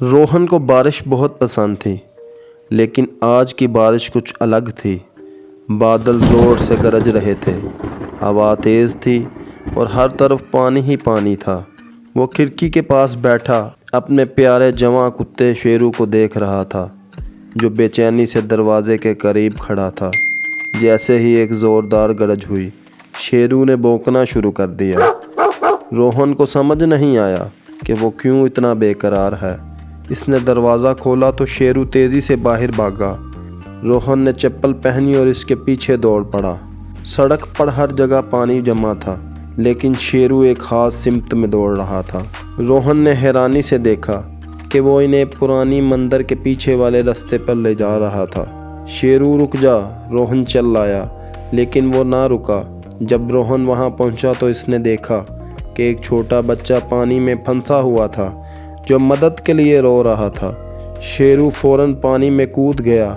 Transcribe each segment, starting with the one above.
रोहन को बारिश बहुत पसंद थी, लेकिन आज की बारिश कुछ अलग थी। बादल ज़ोर से गरज रहे थे, हवा तेज़ थी और हर तरफ पानी ही पानी था। वो खिड़की के पास बैठा अपने प्यारे जवां कुत्ते शेरू को देख रहा था, जो बेचैनी से दरवाजे के करीब खड़ा था। जैसे ही एक ज़ोरदार गरज हुई, शेरू ने भौंकना शुरू कर दिया। रोहन को समझ नहीं आया कि वो क्यों इतना बेकरार है। इसने दरवाज़ा खोला तो शेरू तेज़ी से बाहर भागा। रोहन ने चप्पल पहनी और इसके पीछे दौड़ पड़ा। सड़क पर हर जगह पानी जमा था, लेकिन शेरू एक खास सिमत में दौड़ रहा था। रोहन ने हैरानी से देखा कि वो इन्हें पुरानी मंदिर के पीछे वाले रास्ते पर ले जा रहा था। शेरू रुक जा, रोहन चिल्लाया, लेकिन वो ना रुका। जब रोहन वहाँ पहुँचा तो इसने देखा कि एक छोटा बच्चा पानी में फंसा हुआ था, जो मदद के लिए रो रहा था। शेरू फौरन पानी में कूद गया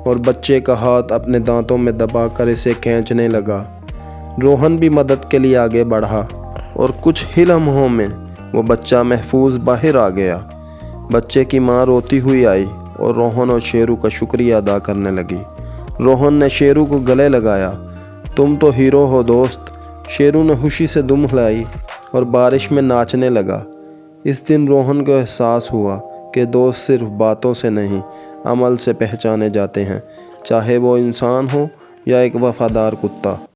और बच्चे का हाथ अपने दांतों में दबाकर इसे खींचने लगा। रोहन भी मदद के लिए आगे बढ़ा और कुछ ही लम्हों में वो बच्चा महफूज बाहर आ गया। बच्चे की माँ रोती हुई आई और रोहन और शेरू का शुक्रिया अदा करने लगी। रोहन ने शेरू को गले लगाया। तुम तो हीरो हो दोस्त। शेरू ने खुशी से दुम हिलाई और बारिश में नाचने लगा। इस दिन रोहन को एहसास हुआ कि दोस्त सिर्फ बातों से नहीं, अमल से पहचाने जाते हैं, चाहे वो इंसान हो या एक वफादार कुत्ता।